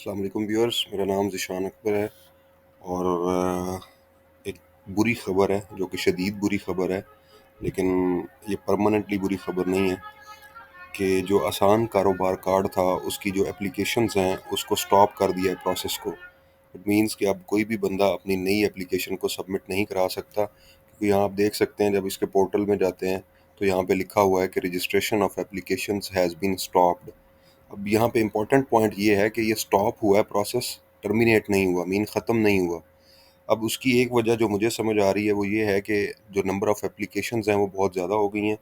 अस्सलाम वालेकुम व्यूअर्स, मेरा नाम ज़ीशान अकबर है और एक बुरी ख़बर है जो कि शदीद बुरी ख़बर है, लेकिन ये परमानेंटली बुरी ख़बर नहीं है कि जो आसान कारोबार कार्ड था उसकी जो एप्लीकेशंस हैं उसको स्टॉप कर दिया है प्रोसेस को। इट मीन्स कि अब कोई भी बंदा अपनी नई एप्लीकेशन को सबमिट नहीं करा सकता, क्योंकि यहाँ आप देख सकते हैं जब इसके पोर्टल में जाते हैं तो यहाँ पे लिखा हुआ है कि registration of applications has been stopped. अब यहाँ पे इम्पोर्टेंट पॉइंट ये है कि ये स्टॉप हुआ है प्रोसेस, टर्मिनेट नहीं हुआ, मीन ख़त्म नहीं हुआ। अब उसकी एक वजह जो मुझे समझ आ रही है वो ये है कि जो नंबर ऑफ़ एप्लीकेशंस हैं वो बहुत ज़्यादा हो गई हैं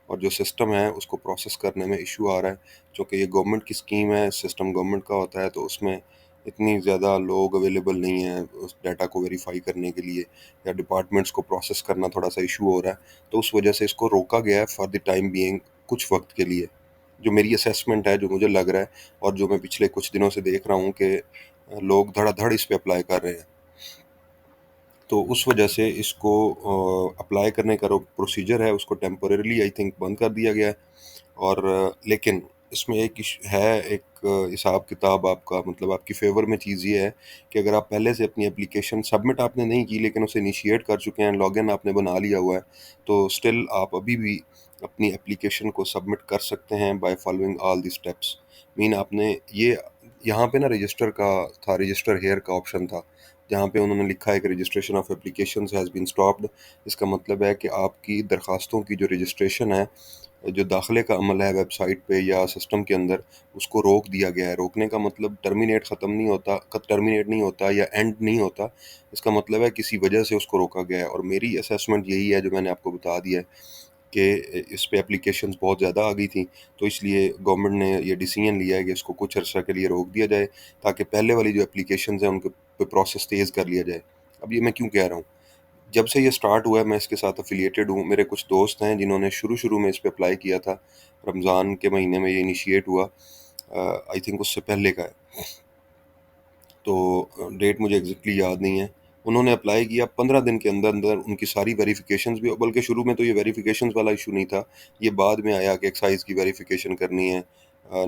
और जो सिस्टम है उसको प्रोसेस करने में इशू आ रहा है। चूँकि ये गवर्नमेंट की स्कीम है, सिस्टम गवर्नमेंट का होता है, तो उसमें इतनी ज़्यादा लोग अवेलेबल नहीं हैं उस डाटा को वेरीफ़ाई करने के लिए, या डिपार्टमेंट्स को प्रोसेस करना थोड़ा-सा इशू हो रहा है। तो उस वजह से इसको रोका गया है फॉर द टाइम बीइंग, कुछ वक़्त के लिए। जो मेरी असेसमेंट है, जो मुझे लग रहा है और जो मैं पिछले कुछ दिनों से देख रहा हूँ कि लोग धड़ाधड़ इस पे अप्लाई कर रहे हैं। तो उस वजह से इसको अप्लाई करने का जो प्रोसीजर है उसको टेम्परेरीली आई थिंक बंद कर दिया गया है। और लेकिन इसमें एक एक हिसाब किताब आपका, मतलब आपकी फ़ेवर में चीज़ ये है कि अगर आप पहले से अपनी एप्लीकेशन सबमिट आपने नहीं की लेकिन उसे इनिशिएट कर चुके हैं, लॉगिन आपने बना लिया हुआ है, तो स्टिल आप अभी भी अपनी एप्लीकेशन को सबमिट कर सकते हैं by following all the steps. Mean आपने ये यहाँ पे ना रजिस्टर का था, रजिस्टर हियर का ऑप्शन था, जहाँ पे उन्होंने लिखा है कि registration of applications has been stopped. इसका मतलब है कि आपकी दरखास्तों की जो रजिस्ट्रेशन है, जो दाखिले का अमल है वेबसाइट पे या सिस्टम के अंदर, उसको रोक दिया गया है। रोकने का मतलब टर्मिनेट ख़त्म नहीं होता, टर्मिनेट नहीं होता या एंड नहीं होता। इसका मतलब है किसी वजह से उसको रोका गया है और मेरी असेसमेंट यही है जो मैंने आपको बता दिया है कि इस पे एप्लीकेशंस बहुत ज़्यादा आ गई थी, तो इसलिए गवर्नमेंट ने ये डिसीजन लिया है कि इसको कुछ अर्सा के लिए रोक दिया जाए, ताकि पहले वाली जो एप्लीकेशंस हैं उनके पे प्रोसेस तेज़ कर लिया जाए। अब ये मैं क्यों कह रहा हूँ? जब से ये स्टार्ट हुआ है मैं इसके साथ एफ़िलिएटेड हूँ। मेरे कुछ दोस्त हैं जिन्होंने शुरू-शुरू में इस पे अप्लाई किया था। रमज़ान के महीने में ये इनिशिएट हुआ, आई थिंक उससे पहले का है। तो डेट मुझे एग्ज़ैक्टली याद नहीं है। उन्होंने अप्लाई किया, 15 दिन के अंदर-अंदर उनकी सारी वेरिफ़िकेशंस भी, बल्कि शुरू में तो ये वेरिफ़िकेशंस वाला इश्यू नहीं था। ये बाद में आया कि एक्साइज़ की वेरिफ़िकेशन करनी है,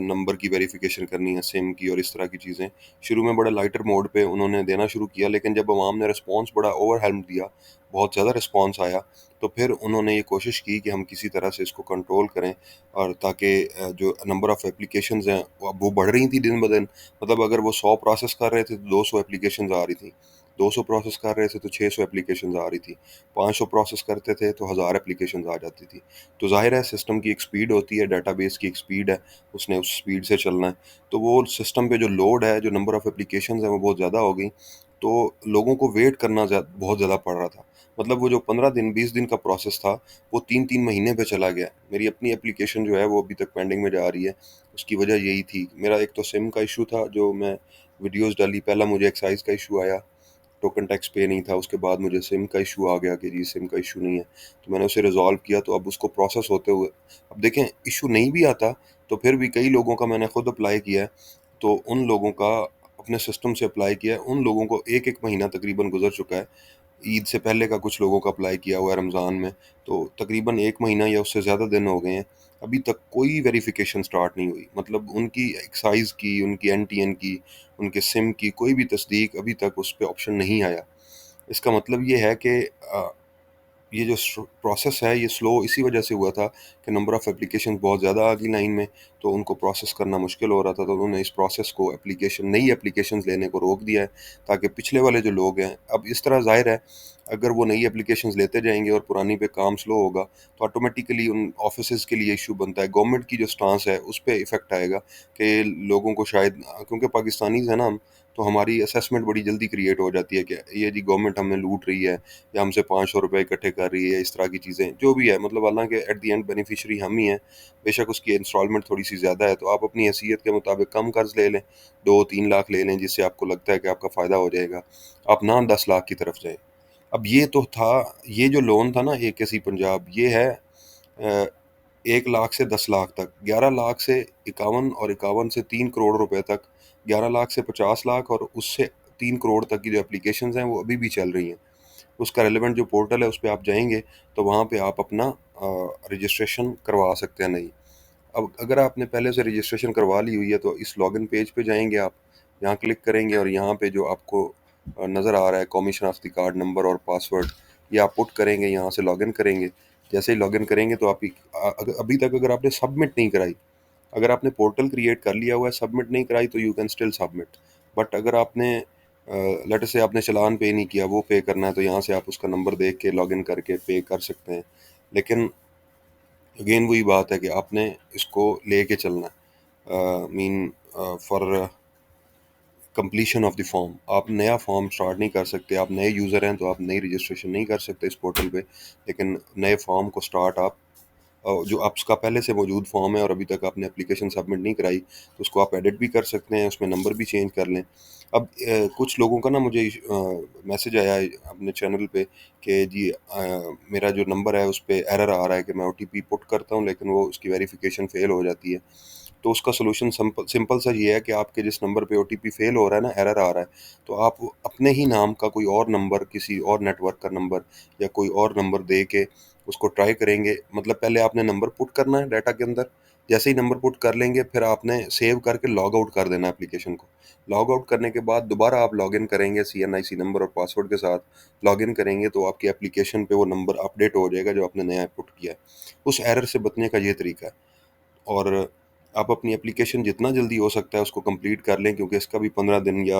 नंबर की वेरिफ़िकेशन करनी है, सिम की और इस तरह की चीज़ें। शुरू में बड़ा लाइटर मोड पे उन्होंने देना शुरू किया, लेकिन जब अवाम ने रिस्पॉन्स बड़ा ओवरवेल्म्ड दिया, बहुत ज़्यादा रिस्पॉन्स आया, तो फिर उन्होंने ये कोशिश की कि हम किसी तरह से इसको कंट्रोल करें, और ताकि जो नंबर ऑफ़ एप्लीकेशंस हैं वो बढ़ रही थी दिन-ब-दिन। मतलब अगर वो 100 प्रोसेस कर रहे थे तो 200 एप्लीकेशंस आ रही थी, 200 प्रोसेस कर रहे थे तो 600 एप्लीकेशंस आ रही थी, 500 प्रोसेस करते थे तो 1000 एप्लीकेशंस आ जाती थी। तो ज़ाहिर है सिस्टम की एक स्पीड होती है, डेटाबेस की एक स्पीड है, उसने उस स्पीड से चलना है। तो वो सिस्टम पे जो लोड है, जो नंबर ऑफ़ एप्लीकेशंस हैं वो बहुत ज़्यादा हो गई, तो लोगों को वेट करना बहुत ज़्यादा पड़ रहा था। मतलब वो जो 15 दिन 20 दिन का प्रोसेस था, वो 3-3 महीने पे चला गया। मेरी अपनी एप्लीकेशन जो है वो अभी तक पेंडिंग में जा रही है। उसकी वजह यही थी, मेरा एक तो सिम का इशू था, जो मैं वीडियोज़ डाली, पहला मुझे एक्साइज़ का इशू आया, टोकन टैक्स पे नहीं था, उसके बाद मुझे सिम का इशू आ गया कि जी सिम का इशू नहीं है, तो मैंने उसे रिज़ॉल्व किया, तो अब उसको प्रोसेस होते हुए, अब देखें इशू नहीं भी आता तो फिर भी कई लोगों का मैंने खुद अप्लाई किया है, तो उन लोगों का अपने सिस्टम से अप्लाई किया है, उन लोगों को 1-1 महीना तकरीबन गुज़र चुका है। ईद से पहले का कुछ लोगों का अप्लाई किया हुआ है रमज़ान में, तो तकरीबन 1 महीना या उससे ज़्यादा दिन हो गए हैं। अभी तक कोई वेरिफ़िकेशन स्टार्ट नहीं हुई। मतलब उनकी एक्साइज़ की, उनकी एनटीएन की, उनके सिम की कोई भी तस्दीक अभी तक उस पे ऑप्शन नहीं आया। इसका मतलब ये है कि ये जो प्रोसेस है ये स्लो इसी वजह से हुआ था कि नंबर ऑफ़ एप्लीकेशन बहुत ज़्यादा आ गई लाइन में, तो उनको प्रोसेस करना मुश्किल हो रहा था, तो उन्होंने इस प्रोसेस को नई एप्लीकेशंस लेने को रोक दिया है, ताकि पिछले वाले जो लोग हैं, अब इस तरह ज़ाहिर है अगर वो नई एप्लीकेशंस लेते जाएँगे और पुरानी पे काम स्लो होगा, तो ऑटोमेटिकली उन ऑफ़िसेज़ के लिए इश्यू बनता है। गवर्नमेंट की जो स्टांस है उस पे इफ़ेक्ट आएगा कि लोगों को शायद, क्योंकि पाकिस्तानीज़ हैं ना हम, तो हमारी असेसमेंट बड़ी जल्दी क्रिएट हो जाती है कि ये जी गवर्नमेंट हमें लूट रही है, या हमसे 500 रुपए इकट्ठे कर रही है, इस तरह की चीज़ें, जो भी है, मतलब हालाँकि एट द एंड बेनिफिशियरी हम ही हैं। बेशक उसकी इंस्टॉलमेंट थोड़ी-सी ज़्यादा है, तो आप अपनी हैसियत के मुताबिक कम कर्ज़ ले लें, 2-3 लाख ले लें, जिससे आपको लगता है कि आपका फ़ायदा हो जाएगा। आप ना 10 लाख की तरफ जाएँ। अब ये तो था, ये जो लोन था ना एकेसी पंजाब, ये है 1 लाख से 10 लाख तक, 11 लाख से 51 और 51 से 3 करोड़ रुपए तक, 11 लाख से 50 लाख और उससे 3 करोड़ तक की जो एप्लीकेशंस हैं, वो अभी भी चल रही हैं। उसका रेलेवेंट जो पोर्टल है उस पे आप जाएँगे, तो वहाँ पे आप अपना रजिस्ट्रेशन करवा सकते हैं नई। अब अगर आपने पहले से रजिस्ट्रेशन करवा ली हुई है तो इस लॉगिन पेज पे जाएँगे आप, यहाँ क्लिक करेंगे और यहाँ पे जो आपको नज़र आ रहा है commission of the card number और पासवर्ड, ये आप पुट करेंगे, यहाँ से लॉगिन करेंगे। जैसे ही लॉगिन करेंगे तो आप अभी तक अगर आपने सबमिट नहीं कराई, अगर आपने पोर्टल क्रिएट कर लिया हुआ है, सबमिट नहीं कराई, तो you can still submit. But अगर आपने लेट से आपने चालान पे नहीं किया, वो पे करना है, तो यहाँ से आप उसका नंबर देख के लॉगिन करके पे कर सकते हैं। लेकिन अगेन वही बात है कि आपने इसको लेके चलना है, mean for completion of the form. आप नया फॉर्म स्टार्ट नहीं कर सकते, आप नए यूज़र हैं तो आप नई रजिस्ट्रेशन नहीं कर सकते इस पोर्टल पे, लेकिन नए फॉर्म को स्टार्ट आप जो आपका पहले से मौजूद फॉर्म है और अभी तक आपने एप्लीकेशन सबमिट नहीं कराई, तो उसको आप एडिट भी कर सकते हैं, उसमें नंबर भी चेंज कर लें। अब कुछ लोगों का ना मुझे मैसेज आया है अपने चैनल पे कि जी मेरा जो नंबर है उस पे एरर आ रहा है कि मैं ओटीपी पुट करता हूँ लेकिन वो उसकी वेरिफिकेशन फेल हो जाती है। तो उसका सॉल्यूशन सिंपल सिंपल सा ये है कि आपके जिस नंबर पे ओटीपी फेल हो रहा है ना, एरर आ रहा है, तो आप अपने ही नाम का कोई और नंबर, किसी और नेटवर्क का नंबर या कोई और नंबर दे के उसको ट्राई करेंगे। मतलब पहले आपने नंबर पुट करना है डाटा के अंदर, जैसे ही नंबर पुट कर लेंगे फिर आपने सेव करके लॉग आउट कर देना एप्लीकेशन को। लॉग आउट करने के बाद दोबारा आप लॉगिन करेंगे सीएनआईसी नंबर और पासवर्ड के साथ, लॉगिन करेंगे तो आपकी एप्लीकेशन पे वो नंबर अपडेट हो जाएगा जो आपने नया पुट किया है। उस एरर से बचने का ये तरीका है। और आप अपनी एप्लीकेशन जितना जल्दी हो सकता है उसको कंप्लीट कर लें, क्योंकि इसका भी 15 दिन या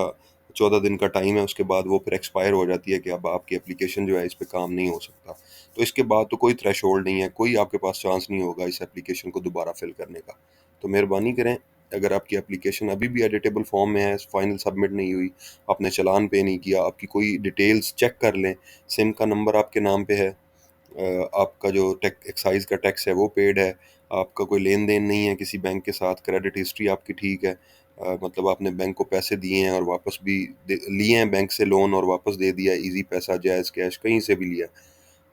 14 दिन का टाइम है, उसके बाद वो फिर एक्सपायर हो जाती है कि अब आपकी एप्लीकेशन जो है इस पे काम नहीं हो सकता। तो इसके बाद तो कोई थ्रेशोल्ड नहीं है, कोई आपके पास चांस नहीं होगा इस एप्लीकेशन को दोबारा फिल करने का। तो मेहरबानी करें, अगर आपकी एप्लीकेशन अभी भी एडिटेबल फॉर्म में है, फाइनल सबमिट नहीं हुई, आपने चालान पे नहीं किया, आपकी कोई डिटेल्स चेक कर लें, सिम का नंबर आपके नाम पे है, आपका जो एक्साइज का टैक्स है वो पेड है, आपका कोई लेन देन नहीं है किसी बैंक के साथ, क्रेडिट हिस्ट्री आपकी ठीक है, मतलब आपने बैंक को पैसे दिए हैं और वापस भी लिए हैं बैंक से लोन और वापस दे दिया, इजी पैसा, जायज़ कैश, कहीं से भी लिया,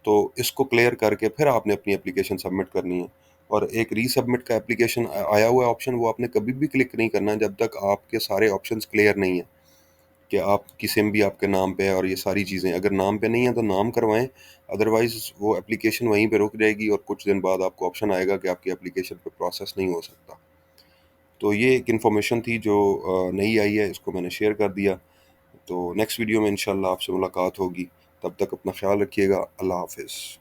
तो इसको क्लियर करके फिर आपने अपनी एप्लीकेशन सबमिट करनी है। और एक रीसबमिट का एप्लीकेशन आया हुआ है ऑप्शन, वो आपने कभी भी क्लिक नहीं करना है जब तक आपके सारे ऑप्शंस क्लियर नहीं है कि आपकी सिम भी आपके नाम पे है और ये सारी चीज़ें। अगर नाम पे नहीं है तो नाम करवाएं, अदरवाइज़ वो एप्लीकेशन वहीं पे रुक जाएगी और कुछ दिन बाद आपको ऑप्शन आएगा कि आपकी एप्लीकेशन पे प्रोसेस नहीं हो सकता। तो ये एक इन्फॉर्मेशन थी जो नई आई है, इसको मैंने शेयर कर दिया। तो नेक्स्ट वीडियो में इंशाल्लाह आपसे मुलाकात होगी, तब तक अपना ख्याल रखिएगा। अल्लाह हाफ़िज़।